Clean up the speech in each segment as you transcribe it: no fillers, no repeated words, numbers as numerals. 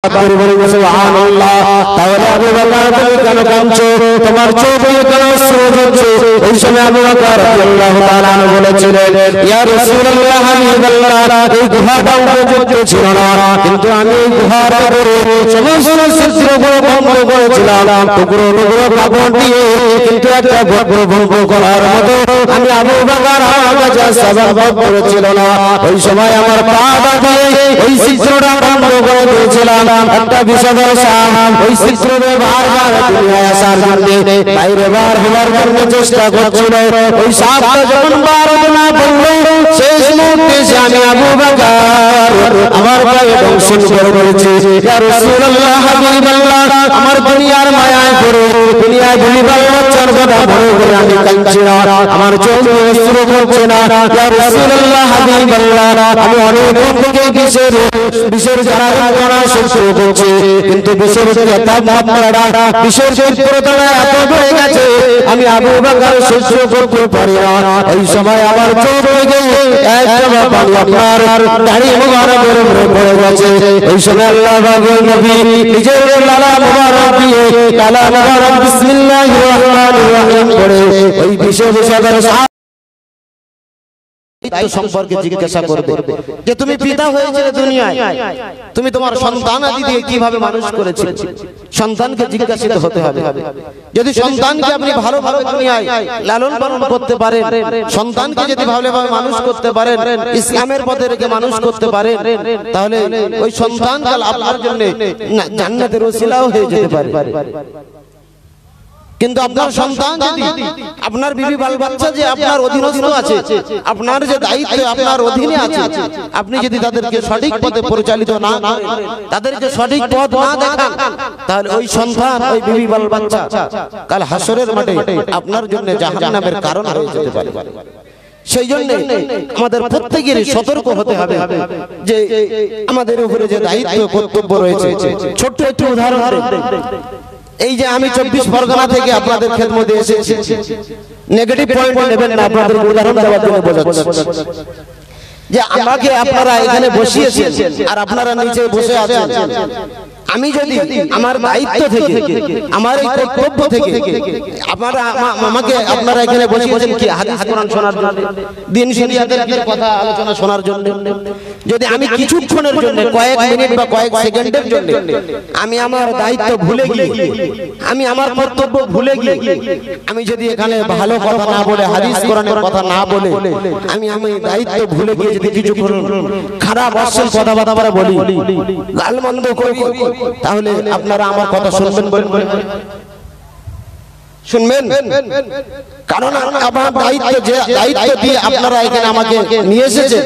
সুবহানাল্লাহ। তাহলে আবু বকর তুমি কেন কাঁদছো? তোমার চোখে কেন অশ্রু ঝরছে? ওই সময় আবু বকর রাদিয়াল্লাহু তাআলা আনহু বলেছিলেন, ইয়া রাসূলুল্লাহ, হাবিবাল্লাহ, এই গুহাটা উপযুক্ত ছিল না, কিন্তু আমি এই গুহার ভিতরে সমস্ত ছিদ্রগুলো বন্ধ করেছিলাম টুকরো টুকরো কাপড় দিয়ে, কিন্তু একটা গর্ভ ভঙ্গ করার মতো আমি আবু বকর আমার কাছে সবব করেছিল না। ওই সময় আমার পাটা দিয়ে ওই ছিদ্রটা বন্ধ করে দিয়েছিলাম। একটা বিষধর সাপ ওই ছিদ্রে বারবার দুনিয়ায় আসার জন্য বাইরে বার হওয়ার জন্য চেষ্টা করছিল। ওই সাপটা যখন বার না বললো, শেষ মুহূর্তে আমি আবু বকর আমার পায়ে দংশন করে বলেছি, ইয়া রাসূলুল্লাহ, হাবিবাল্লাহ, আমার দুনিয়ার মায়ায় পড়ে দুনিয়ায় দুনিয়ার বাচ্চার কথা মনে করে আমি কাঁদছি না, আমার চোখে অশ্রু পড়ছে না। ইয়া রাসূলুল্লাহ, হাবিবাল্লাহ, আমি অনেক থেকে বিশের যারা সহ্য করছি, কিন্তু বিশের তাপমাত্রাটা বিশের তীব্রতাটা এত বেড়ে গেছে আমি আবু বকর সহ্য করতে পারি না। এই সময় আমার চোখ থেকে একটা পানি আপনার দাড়ি মুবারকের উপরে পড়ে গেছে। এই সময় আল্লাহ পাকের নবী নিজের লালা মুবারক দিয়ে লালা মুবারক বিসমিল্লাহির রহমানির রহিম পড়ে ওই বিশেষ সম্পর্কে জিজ্ঞাসা করবে যে তুমি পিতা হয়েছিলে দুনিয়ায়, তুমি তোমার সন্তান আদি দিয়ে কিভাবে মানুষ করেছিলে। সন্তানকে জিজ্ঞাসিত হতে হবে। যদি সন্তানকে আপনি ভালোভাবে দুনিয়ায় লালন পালন করতে পারেন, সন্তানকে যদি ভালোভাবে মানুষ করতে পারেন, ইসলামের পথে রেখে মানুষ করতে পারেন, তাহলে ওই সন্তান কাল আপনার জন্য জান্নাতের ওসিলাও হয়ে যেতে পারে। কিন্তু আপনার সন্তান যদি আপনার বিবি বাল বাচ্চা যে আপনার অধীনস্থ আছে, আপনার যে দায়িত্ব আপনার অধীনে আছে, আপনি যদি তাদেরকে সঠিক পথে পরিচালিত না করেন, তাদেরকে সঠিক পথ না দেখান, তাহলে ওই সন্তান ওই বিবি বাল বাচ্চা কাল হাসরের মাঠে আপনার জন্য জাহান্নামের কারণ হয়ে যেতে পারে। সেই জন্য আমাদের প্রত্যেকের সতর্ক হতে হবে যে আমাদের উপরে যে দায়িত্ব কর্তব্য রয়েছে। ছোট্ট একটি উদাহরণ দেই। এই যে আমি 24 পরগনা থেকে আপনাদের খেদমতে এসেছি, নেগেটিভ পয়েন্ট নেবেন না, আপনাদের উদাহরণ দেওয়ার জন্য বোঝাচ্ছি যে আমাকে আপনারা এখানে বসিয়েছেন আর আপনারা নিচে বসে আছেন। আমি যদি আমার দায়িত্ব থেকে আমার এই কর্তব্য থেকে আমাকে আপনারা এখানে বসিয়েছেন কি হাদিস কোরআন শোনার জন্য, দিন শরিয়াতের কথা আলোচনা শোনার জন্য, যদি আমি কিছুক্ষণের জন্য কয়েক মিনিট বা কয়েক সেকেন্ডের জন্য আমি আমার দায়িত্ব ভুলে গিয়ে আমি আমার কর্তব্য ভুলে গিয়ে আমি যদি এখানে ভালো কথা না বলে হাদিস কোরআনের কথা না বলে আমি দায়িত্ব ভুলে গিয়ে যদি কিছুক্ষণ খারাপ অশ্লীল কথাবার্তা বলি, গালমন্দ করি, তাহলে আপনারা আমার কথা শুনবেন শুনবেন। কারণ আমার দায়িত্ব, যে দায়িত্ব দিয়ে আপনারা এখানে আমাকে নিয়ে এসেছেন,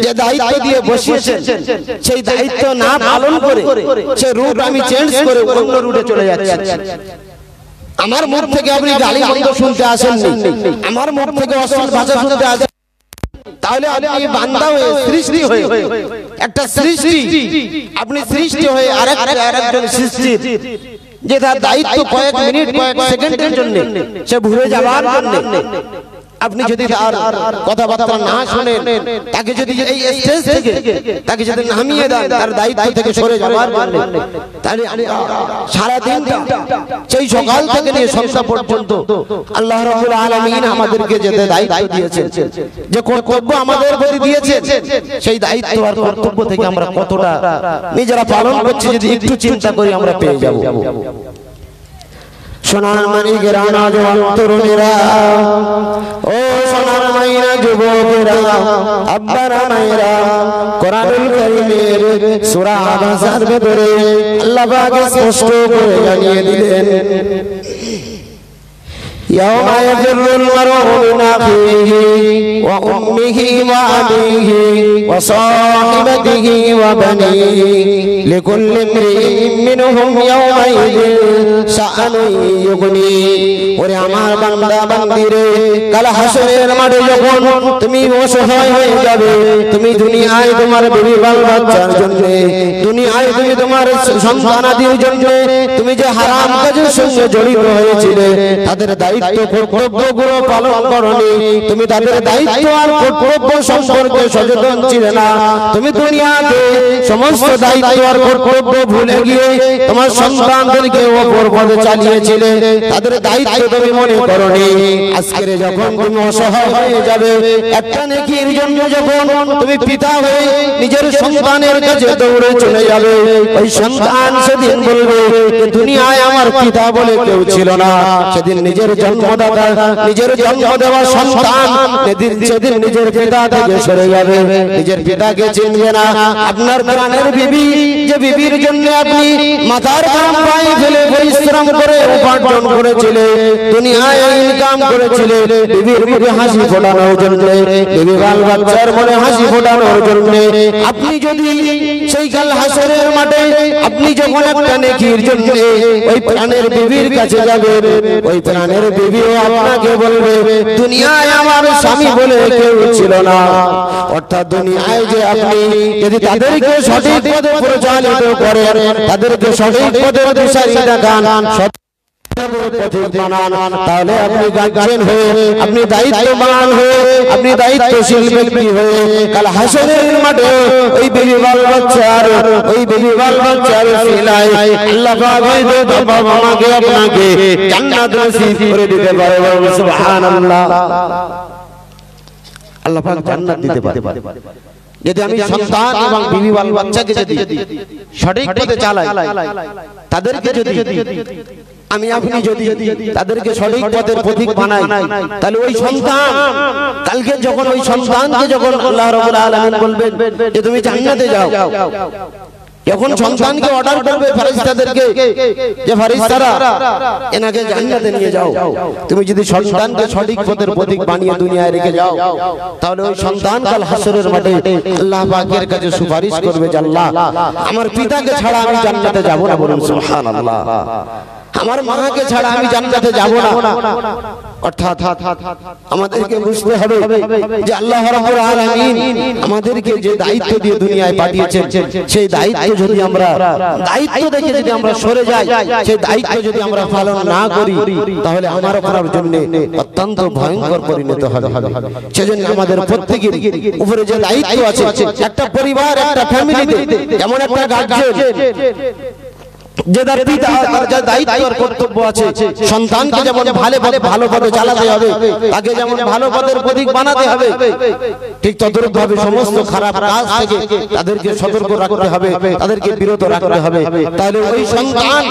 যে দায়িত্ব দিয়ে বসিয়েছেন, সেই দায়িত্ব না পালন করে সেই রুট আমি চেঞ্জ করে অন্য রুটে চলে যাচ্ছি। আমার মুখ থেকে আপনি গালিমন্দ শুনতে আসেননি, আমার মুখ থেকে অশ্লীল ভাষা শুনতে আসেন, তাহলে আপনি বান্দা হয়ে সৃষ্টি হয়ে একটা সৃষ্টি, আপনি সৃষ্টি হয়ে আরেকজন সৃষ্টি, যে তার দায়িত্ব কয়েক মিনিট কয়েক সেকেন্ডের জন্য সে ভুলে যাওয়ার জন্য আপনি যদি তার কথাবার্তা না শুনেন, তাকে যদি এই স্টেজ থেকে তাকে যদি নামিয়ে দেন তার দায়িত্ব থেকে সরে যাওয়ার জন্য, তাহলে সারা দিন সেই সকাল থেকে নিয়ে সন্ধ্যা পর্যন্ত আল্লাহ রাব্বুল আলামিন আমাদেরকে যে দায়িত্ব দিয়েছেন, যে কর্তব্য আমাদের প্রতি দিয়েছেন, সেই দায়িত্ব আর কর্তব্য থেকে আমরা কতটা নিজেরা পালন করছি যদি একটু চিন্তা করি আমরা পেয়ে যাব। সোনার মানিকেরা, নওজোয়ান তরুণেরা, ও সোনার মাইরা যুবকেরা, আব্বারা মায়েরা, কোরআনুল কারীমের সূরা আনাসার ভিতরে আল্লাহ পাক স্পষ্ট করে জানিয়ে দিলেন, يوم يفر المرء من أخيه وأمه وأبيه وصاحبته وبنيه لكل امرئ منهم يومئذ شأن يغنيه। ওরে আমার বান্দা বান্দিরে, কাল হাসরের মাঠে যখন তুমি অসহায় হয়ে যাবে, তুমি দুনিয়ায় তোমার বিবি বাল বাচ্চার জন্য, দুনিয়ায় তুমি তোমার সন্তানাদির জন্য তুমি যে হারাম কাজের সঙ্গে জড়িত হয়েছিলে তাদের দায়িত্ব দায়িত্ব কর্তব্যগুলো পালন করনি, তুমি তাদের দায়িত্ব আর কর্তব্য সম্পর্কে সচেতন ছিলে না। তুমি দুনিয়াতে সমস্ত দায়িত্ব আর কর্তব্য ভুলে গিয়ে তোমার সন্তানদেরকে অপর পথে চালিয়েছিলে, তাদের দায়িত্ব তুমি মনে করনি। আজকে যখন তুমি অসহায় হয়ে যাবে, একটা নেকির জন্য যখন তুমি পিতা হয়ে নিজের সন্তানের কাছে দৌড়ে চলে যাবে, ওই সন্তান সেদিন বলবে দুনিয়ায় আমার পিতা বলে কেউ ছিল না। সেদিন নিজের জন্মদাতা, নিজের জন্ম দেওয়া সন্তান সেদিন নিজের পিতা থেকে সরে যাবে, নিজের পিতাকে চিনবে না। আপনার প্রাণের বিবি, যে বিবির জন্য আপনি মাথার ঘাম পায়ে ফেলে পরিশ্রম করে উপার্জন করেছিলে, দুনিয়ায় ইনকাম করেছিলে, বিবির মুখে হাসি ফোটানোর জন্য, বিবি বাল বাচ্চার মনে হাসি ফোটানোর জন্য, আপনি যদি সেই কাল হাসরের মাঠে আপনি যখন একটা নেকির জন্য ওই প্রাণের বিবির কাছে যাবেন, ওই প্রাণের বিবিও আপনাকে বলবে দুনিয়ায় আমার স্বামী বলে কেউ ছিল না। অর্থাৎ দুনিয়ায় যে আপনি যদি তাদেরকে সঠিক পথে পরিচালিত করেন, তাদেরকে সঠিক পথে দিশারি দেখান, তাহলে আপনি গার্জিয়ান হয়ে, আপনি দায়িত্ববান হয়ে, আপনি দায়িত্বশীল ব্যক্তি হয়ে কাল হাসরের মাঠে ওই বেবি বাল বাচ্চার, ওই বেবি বাল বাচ্চার সিলাই আল্লাহ পাক হয়তো বাবা মাকে আপনাকে জান্নাত নসিব করে দিতে পারে। সুবহানাল্লাহ, আল্লাহ পাক জান্নাত দিতে পারে যদি আমি সন্তান এবং বিবি বাল বাচ্চাকে যদি সঠিক পথে চালাই, তাদেরকে যদি আমি আপনি যদি তাদেরকে সঠিক পথের পথিক বানাই, তাহলে ওই সন্তান কালকে যখন ওই সন্তানকে যখন আল্লাহ রাব্বুল আলামিন বলবেন যে তুমি জান্নাতে যাও, এখন সন্তানকে অর্ডার করবে ফেরেশতাদেরকে যে ফেরেশতারা এনাকে জান্নাতে নিয়ে যাও। তুমি যদি সন্তানকে সঠিক পথের পথিক বানিয়ে দুনিয়ায় রেখে যাও, তাহলে ওই সন্তান কাল হাসরের মাঠে আল্লাহ পাকের কাছে সুপারিশ করবে যে আল্লাহ আমার পিতাকে ছাড়া আমি জান্নাতে যাব না। বলুন সুবহানাল্লাহ, আমার মাকে ছাড়া আমি জান্নাতে যাব না। অর্থাৎ আমাদেরকে বুঝতে হবে যে আল্লাহ রাব্বুল আলামিন আমাদেরকে যে দায়িত্ব দিয়ে দুনিয়ায় পাঠিয়েছেন, সেই দায়িত্ব যদি আমরা দায়িত্ব দেখে যদি আমরা সরে যাই, সেই দায়িত্ব যদি আমরা পালন না করি, তাহলে আমার আপনার জন্য অত্যন্ত ভয়ঙ্কর পরিণত হবে। সেজন্য আমাদের প্রত্যেকের উপরে যে দায়িত্ব আছে, একটা পরিবার, একটা ফ্যামিলিতে এমন একটা গার্জিয়ান যে তার পিতা তার যে দায়িত্ব আর কর্তব্য আছে, সন্তানকে যেমন ভালো পথে চালাতে হবে, তাকে যেমন ভালো পথের পথিক বানাতে হবে, ঠিক তদ্রূপভাবে সমস্ত খারাপ কাজ থেকে তাদেরকে সতর্ক রাখতে হবে, তাদেরকে বিরত রাখতে হবে। তাহলে ওই সন্তান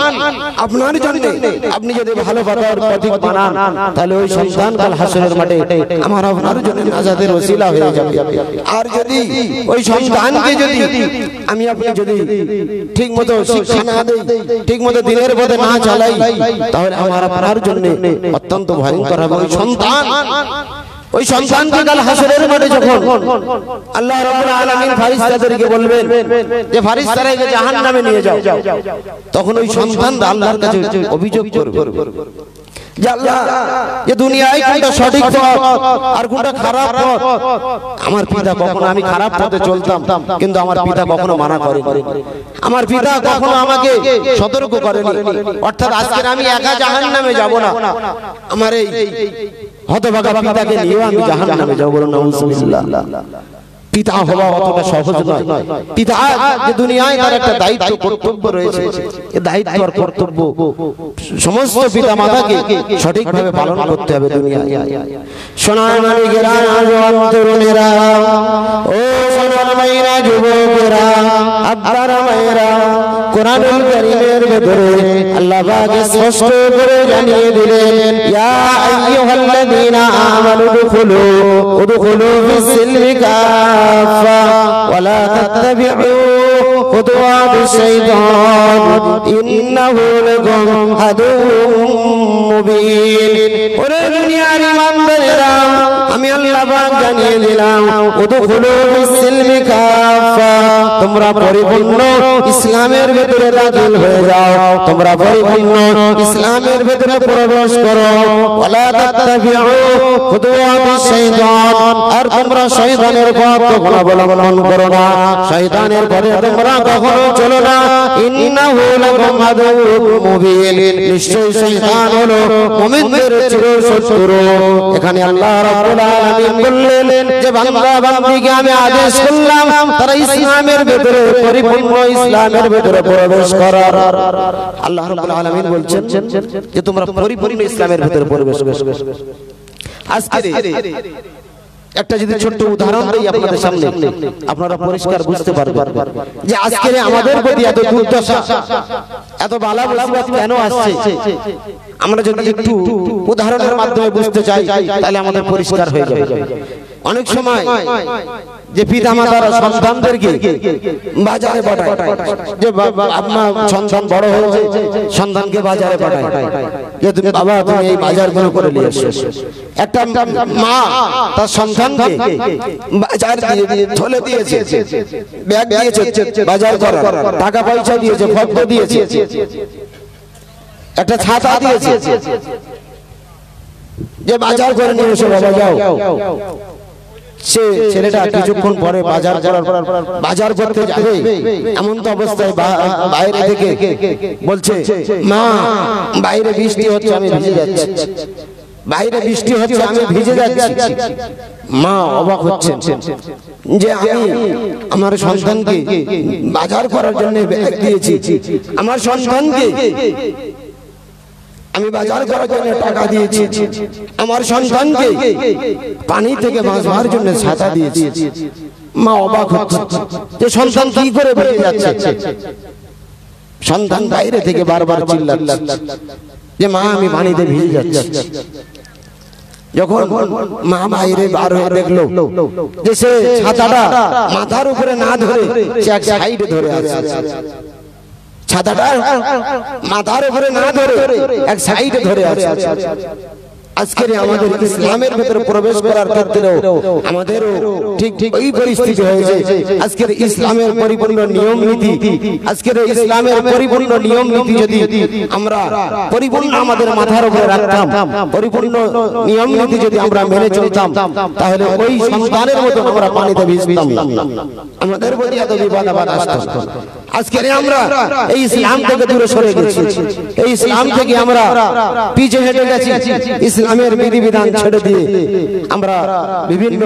আপনার জন্য আপনি যদি ভালো পথের পথিক বানান, তাহলে ওই সন্তান কাল হাসরের মাঠে আমার আপনার জন্য নাজাতের ওসিলা হয়ে যাবে। আর যদি ওই সন্তানকে যদি আমি আপনি যদি ঠিকমতো শিক্ষা না দেই, ঠিক মতো দিনের পথে না চালাই, তাহলে আমার আপনার জন্য অত্যন্ত ভয়ঙ্কর হবে। ওই সন্তানকে কাল হাসরের মাঠে যখন আল্লাহ রাব্বুল আলামিন ফেরেশতাদেরকে বলবেন যে ফেরেশতারা একে জাহান্নামে নিয়ে যাও, তখন ওই সন্তান আল্লাহর কাছে অভিযোগ করবে যে আল্লাহ যে দুনিয়ায় কোনটা সঠিক পথ আর কোনটা খারাপ পথ, আমার পিতা কখনো, আমি খারাপ পথে চলতাম কিন্তু আমার পিতা কখনো মানা করেনি, আমার পিতা কখনো আমাকে সতর্ক করেনি। অর্থাৎ আজকে আমি একা জাহান্নামে যাব না, আমার এই হতভাগা পিতাকে নিয়ে আমি জাহান্নামে যাব। বলুন নাউযুবিল্লাহ। পিতা হওয়া অতটা সহজ নয়। পিতা যে দুনিয়ায় তার একটা দায়িত্ব কর্তব্য রয়েছে, এই দায়িত্ব আর কর্তব্য সমস্ত পিতা মাতাকে সঠিকভাবে পালন করতে হবে দুনিয়ায়। সোনার মানিকেরা, জওয়ান তরুণেরা, ও সোনার মাইরা যুবকেরা, আব্বারা মায়েরা, কোরআনুল কারীমের ভিতরে আল্লাহ পাক স্পষ্ট করে জানিয়ে দিলেন, ইয়া আইয়ুহাল্লাযীনা আমানু উদখুলু ফিস-সিলমি কাফা ওয়া লা তাত্তাবিউ খুতুওয়াতিশ শাইতান ইন্নাহু লাকুম আদুউম মুবিন। ওরে দুনিয়ার ইমানদারেরা, আমি আল্লাহ পাক জানিয়ে দিলাম উদখুলু ফিস-সিলমি কাফা, তোমরা পরিপূর্ণ ইসলামের ভিতরে দাখিল হয়ে যাও, তোমরা পরিপূর্ণ ইসলামের ভিতরে প্রবেশ করো। ওয়ালা তাত্তাবিউ খুতুওয়াতিশ শাইতান, আর তোমরা শয়তানের পথ কখনো অবলম্বন করো না, শয়তানের পথে তোমরা কখনো চলো না। ইন্নাহু লাকুম আদুউম মুবিন, নিশ্চয়ই শয়তান হলো মুমিনদের চিরশত্রু। এখানে আল্লাহ রাব্বুল আলামিন বললেন যে বান্দা বান্দীকে আমি আদেশ করলাম তারা ইসলামের ভিতরে পরিপূর্ণ ইসলামের ভিতরে প্রবেশ করার। আল্লাহ রাব্বুল আলামিন বলছেন যে তোমরা পরিপূর্ণ ইসলামের ভিতরে প্রবেশ করো। আজকে একটা যদি ছোট্ট উদাহরণ দেই আপনাদের সামনে, আপনারা পরিষ্কার বুঝতে পারবেন যে আজকে আমাদের প্রতি এত দুর্দশা, এত বালা মুসিবত কেন আসছে। আমরা যদি একটু উদাহরণের মাধ্যমে বুঝতে চাই তাহলে আমাদের পরিষ্কার হয়ে যাবে। অনেক সময় যে পিতা মাতারা সন্তানদেরকে বাজারে পাঠায়, যে আপনার সন্তান বড় হয়েছে, সন্তানকে বাজারে পাঠায় যে তুমি বাবা তুমি এই বাজারগুলো করে নিয়ে এসো। একটা মা তার সন্তানকে বাজার ধরে দিয়েছে, ব্যাগ দিয়েছে বাজার করার, টাকা পয়সা দিয়েছে, ফটো দিয়েছে, একটা ছাতা দিয়েছে যে বাজার করে নিয়ে এসো বাবা যাও। সে ছেলেটা কিছুক্ষণ পরে বাজার করতে যাবে, এমন তো অবস্থায় বাইরে থেকে বলছে মা বাইরে বৃষ্টি হচ্ছে আমি ভিজে যাচ্ছি, বাইরে বৃষ্টি হচ্ছে আমি ভিজে যাচ্ছি। মা অবাক হচ্ছেন যে আমি আমার সন্তানকে বাজার করার জন্য ব্যাগ দিয়েছি, আমার সন্তানকে আমি বাজার করার জন্য টাকা দিয়েছি, আমার সন্তানকে পানি থেকে মাছ ধরার জন্য ছাতা দিয়েছি। মা অবাক হচ্ছে যে সন্তান কি করে বেঁচে যাচ্ছে। সন্তান বাইরে থেকে বারবার চিল্লাচ্ছে যে মা আমি পানিতে ভিজে যাচ্ছি। যখন মা বাইরে বার হয়ে দেখলো যে সে ছাতাটা মাথার উপরে না ধরে সে এক সাইডে ধরে আছে, ছাতাটা মাথার উপরে না ধরে এক সাইডে ধরে আছে। আজকের আমাদের ইসলামের ভিতরে প্রবেশ করার ক্ষেত্রেও আমাদের ঠিক ওই পরিস্থিতি হয়েছে। আজকের ইসলামের পরিপূর্ণ নিয়ম নীতি, আজকের ইসলামের পরিপূর্ণ নিয়ম নীতি যদি আমরা পরিপূর্ণ আমাদের মাথার উপরে রাখতাম, পরিপূর্ণ নিয়ম নীতি যদি আমরা মেনে চলতাম, তাহলে ওই সন্তানের মতো আমরা পানিতে ভিজতাম না, আমাদের প্রতি এত বিপদ আপদ আসতো না। আজকের আমরা এই ইসলাম থেকে দূরে সরে গেছি, এই ইসলাম থেকে আমরা পিছে হেঁটে গেছি, ইসলামের বিধিবিধান ছেড়ে দিয়ে আমরা বিভিন্ন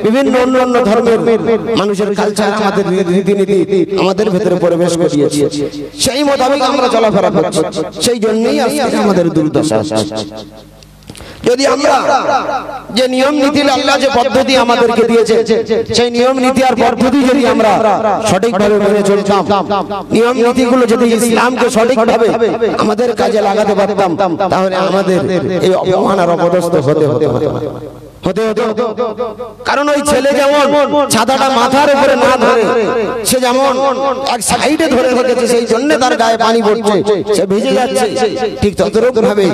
বিভিন্ন অন্য ধর্মের মানুষের কালচার, আমাদের রীতিনীতি আমাদের ভেতরে প্রবেশ করিয়েছি, সেই মোতাবেক আমরা চলাফেরা করছি। সেই জন্যই আজকে আমাদের দুর্দশা। যদি আমরা যে নিয়ম নীতি আল্লাহ যে পদ্ধতি আমাদেরকে দিয়েছে সেই নিয়ম নীতি আর পদ্ধতি যদি আমরা সঠিকভাবে মেনে চলতাম, নিয়ম নীতিগুলো যদি ইসলামকে সঠিকভাবে আমাদের কাজে লাগাতে পারতাম, তাহলে আমাদের এই অপমান আর অপদস্থ হতে হতো। কারণ ওই ছেলে যেমন ছাতাটা মাথার উপরে না ধরে সে যেমন এক সাইডে ধরে রেখেছে, সেই জন্য তার গায়ে পানি পড়ছে, সে ভিজে যাচ্ছে, ঠিক ততরকম ভাবে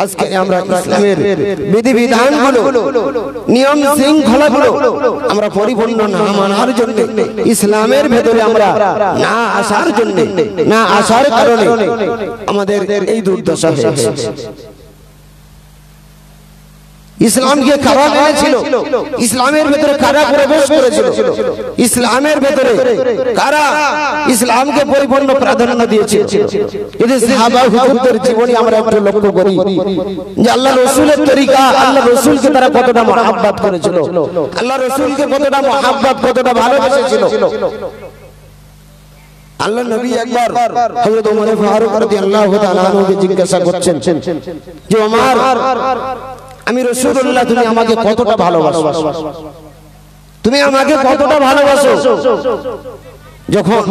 আজকে আমরা ইসলামের বিধিবিধানগুলো, নিয়ম শৃঙ্খলাগুলো আমরা পরিপূর্ণ না মানার জন্য, ইসলামের ভেতরে আমরা না আসার জন্য, না আসার কারণে আমাদের এই দুর্দশা হয়েছে। ইসলামকে কারা মেনেছিল, ইসলামের ভেতরে কারা প্রবেশ করেছিল, ইসলামের ভেতরে কারা ইসলামকে পরিপূর্ণ প্রাধান্য দিয়েছিল। যদি সাহাবা হুজুরদের জীবনী আমরা একটু লক্ষ্য করি যে আল্লাহ রাসূলের তরিকা, আল্লাহ রাসূলকে তারা কতটা মহব্বত করেছিল, আল্লাহ রাসূলকে কতটা মহব্বত, কতটা ভালোবেসেছিল। আল্লাহ নবী একবার হযরত ওমর ফারুক রাদিয়াল্লাহু তাআলা আনহুকে জিজ্ঞাসা করছেন যে ওমর, আমি রাসূলুল্লাহ তুমি আমাকে কতটা ভালোবাসো, তুমি আমাকে কতটা ভালোবাসো। যখন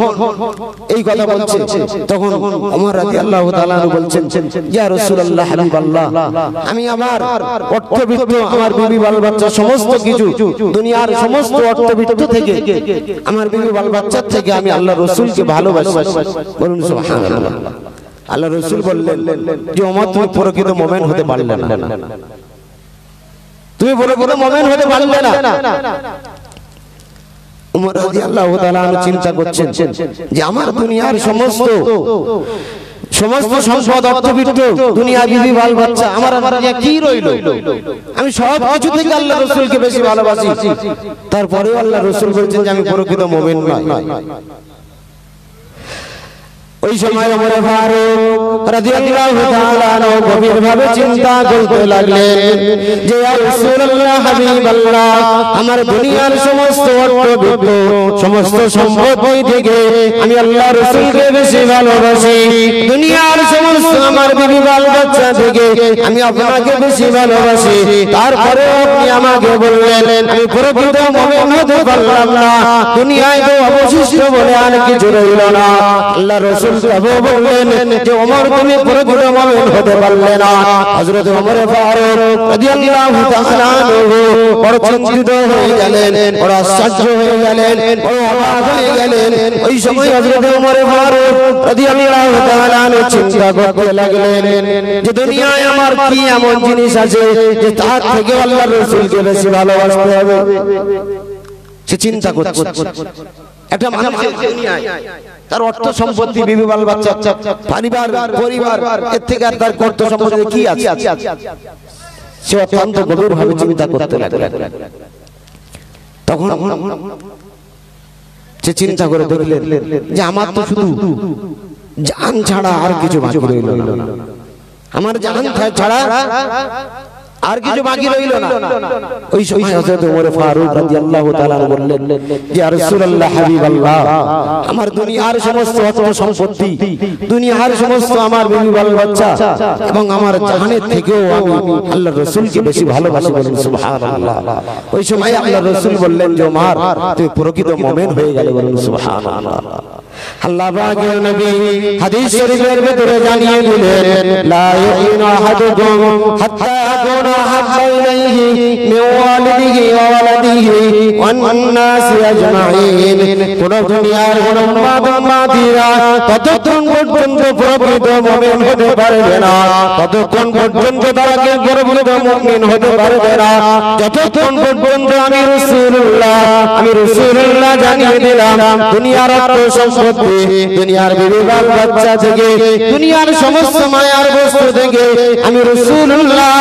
এই কথা বলছে তখন ওমর রাদিয়াল্লাহু তাআলা বলছেন ইয়া রাসূলুল্লাহ হাবিবাল্লাহ, আমি আমার অর্থবিত্ত, আমার বিবি বাল বাচ্চা সমস্ত কিছু, দুনিয়ার সমস্ত অর্থবিত্ত থেকে, আমার বিবি বাল বাচ্চার থেকে আমি আল্লাহ রাসূলকে ভালোবাসি। বলুন সুবহানাল্লাহ। আল্লাহ রাসূল বললেন যে ওমর তুমি প্রকৃত মুমিন হতে পারলে না, তুমি প্রকৃত মুমিন হতে পারলে না। উমর রাদিয়াল্লাহু তাআলা চিন্তা করছেন যে আমার দুনিয়ার সমস্ত সম্পদ অর্থবিত্ত দুনিয়া বিবি বাল বাচ্চা আমার কি রইল, আমি সব কিছু থেকে আল্লাহ রাসূলকে বেশি ভালোবাসি, তারপরেও আল্লাহ রাসূল বলেছেন যে আমি প্রকৃত মুমিন নই। ওই সময় ওমর ফারুক রাদিয়াল্লাহু তাআলা আনহু গভীরভাবে চিন্তা করতে লাগলেন যে ইয়া রাসূলুল্লাহ হাবিবাল্লাহ, আমার দুনিয়ার সমস্ত অর্থবিত্ত সমস্ত সম্পত্তি থেকে আমি আল্লাহ রাসূলকে বেশি ভালোবাসি, দুনিয়ার সমস্ত আমার বিবি বাল বাচ্চা থেকে আমি আপনাকে বেশি ভালোবাসি, তারপরে আপনি আমাকে বললেন আমি প্রকৃত মুমিন হতে পারলাম না, দুনিয়ায় তো অবশিষ্ট বলে আর কিছু রইল না। আল্লাহ রাসূল বললেন যে ওমর তুমি প্রকৃত মুমিন হতে পারলে না। হযরত ওমর ফারুক রাদিয়াল্লাহু তাআলা আনহু বড় চিন্তিত হয়ে গেলেন, বড় আশ্চর্য হয়ে গেলেন, বড় অবাক হয়ে গেলেন। ওই সময় হযরত ওমর ফারুক রাদিয়াল্লাহু তাআলা আনহু চিন্তা করতে লাগলেন যে দুনিয়ায় আমার কি এমন জিনিস আছে যে তার থেকে আল্লাহর রাসূলকে বেশি ভালোবাসতে হবে। সে চিন্তা করছে একটা মানুষের দুনিয়ায় তার অর্থ সম্পত্তি বিবি বাল বাচ্চা পরিবার এর থেকে আর তার অর্থ সম্পত্তি কি আছে, সে অত্যন্ত গভীরভাবে চিন্তা করতে লাগলেন। তখন সে চিন্তা করে দেখলেন যে আমার তো শুধু জান ছাড়া আর কিছু বাকি রইল না, আমার জান ছাড়া আর কিছু বাকি রইল না। ওই সময় হযরত ওমর ফারুক রাদিয়াল্লাহু তাআলা বললেন ইয়া রাসূলুল্লাহ হাবিবাল্লাহ, আমার দুনিয়ার সমস্ত অর্থ সম্পত্তি, দুনিয়ার সমস্ত আমার বিবি বাল বাচ্চা এবং আমার জানের থেকেও আমি আল্লাহর রাসূলকে বেশি ভালোবাসি, বলেন সুবহানাল্লাহ। ওই সময় আল্লাহর রাসূল বললেন যে ওমর তুমি প্রকৃত মুমিন হয়ে গেলে, বলেন সুবহানাল্লাহ। আল্লাহ পাকের নবী হাদিস শরীফের ভিতরে জানিয়ে দিলেন লা ইউমিনু আহাদুকুম হাত্তা ইয়াকুনা হাব্বা ইলাইহি মিন ওয়ালিদিহি ওয়া ওয়ালাদিহি ওয়ান নাসি আজমাইন। কোন দুনিয়ার কোন উম্মতিরা ততক্ষণ পর্যন্ত প্রকৃত মুমিন হতে পারবে না, ততক্ষণ পর্যন্ত তারা প্রকৃত মুমিন হতে পারবে না যতক্ষণ পর্যন্ত আমি রাসূলুল্লাহ জানিয়ে দিলাম দুনিয়ার অর্থ সম্পত্তি, দুনিয়ার বিবি বাল বাচ্চা থেকে, দুনিয়ার সমস্ত মায়ার বস্তু থেকে আমি রাসূলুল্লাহ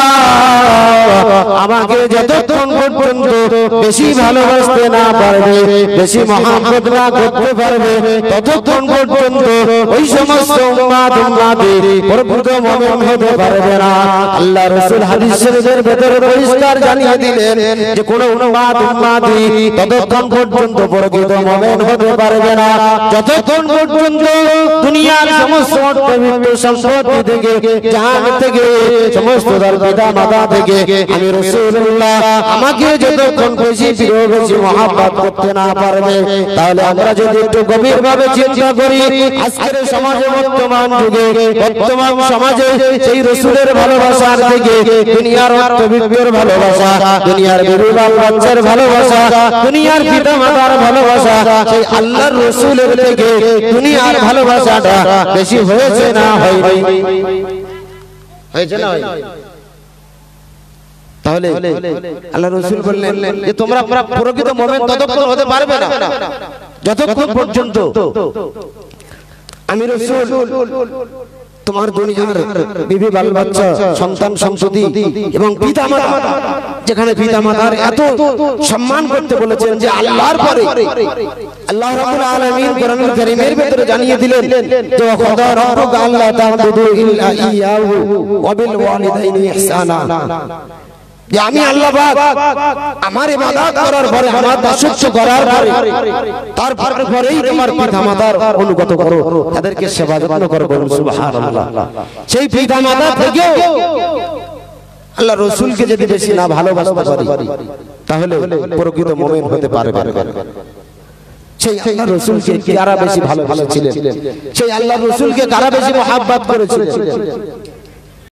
আমাকে যতক্ষণ পর্যন্ত বেশি ভালোবাসতে না পারবে, বেশি মহব্বত না করতে পারবে, ততক্ষণ পর্যন্ত ওই সমস্ত উম্মতি প্রকৃত মুমিন হতে পারবে না। আল্লাহ রাসূল হাদিস শরীফের ভিতরে পরিষ্কার জানিয়ে দিলেন যে কোন উম্মতি ততক্ষণ পর্যন্ত প্রকৃত মুমিন হতে পারবে না যতক্ষণ পর্যন্ত দুনিয়ার সমস্ত অর্থবিত্ত সম্পত্তি থেকে, জান থেকে, সমস্ত তার পিতা মাতা থেকে আমি রাসূলুল্লাহ আমাকে যতক্ষণ বেশি প্রিয়, বেশি মহব্বত করতে না পারবে। তাহলে আমরা যদি একটু গভীরভাবে চিন্তা করি আজকের সমাজে, বর্তমান যুগে, বর্তমান সমাজে সেই রাসূলের ভালোবাসার থেকে দুনিয়ার অর্থবিত্তের ভালোবাসা, দুনিয়ার বিবি বাল বাচ্চার ভালোবাসা, দুনিয়ার পিতা মাতার ভালোবাসা, সেই আল্লাহর রাসূলের থেকে দুনিয়ার ভালোবাসাটা বেশি হয়েছে না হয়নি? হয়েছে না হয়নি? তাহলে আল্লাহ রাসূল বললেন যে তোমরা প্রকৃত মুমিন ততক্ষণ হতে পারবে না যতক্ষণ পর্যন্ত আমি রাসূল তোমার দুনিয়ার বিবি বাল বাচ্চা, সন্তান সন্ততি এবং পিতা মাতা, যেখানে পিতা মাতার এত সম্মান করতে বলেছেন যে আল্লাহর পরে আল্লাহ রাব্বুল আলামিন কোরআনুল কারীমের ভিতরে জানিয়ে দিলেন যে ওয়াকাদা রাব্বুকা আল্লা তা'বুদু ইল্লা ইয়্যাহু ওয়া বিল ওয়ালিদাইনি ইহসানা, যে আমি আল্লাহ পাক আমার ইবাদত করার পরে, আমার দাসত্ব করার পরে, তারপরেই তোমার পিতামাতার অনুগত করো, তাদেরকে সেবা যত্ন করো, বলুন সুবহানাল্লাহ। সেই পিতামাতা থেকে আল্লাহ রাসূলকে যদি বেশি না ভালোবাসতে পারি তাহলে প্রকৃত মুমিন হতে পারবে না। সেই আল্লাহ রাসূলকে কারা বেশি ভালোবাসছিলেন, সেই আল্লাহ রাসূলকে কারা বেশি মহব্বত করেছিলেন,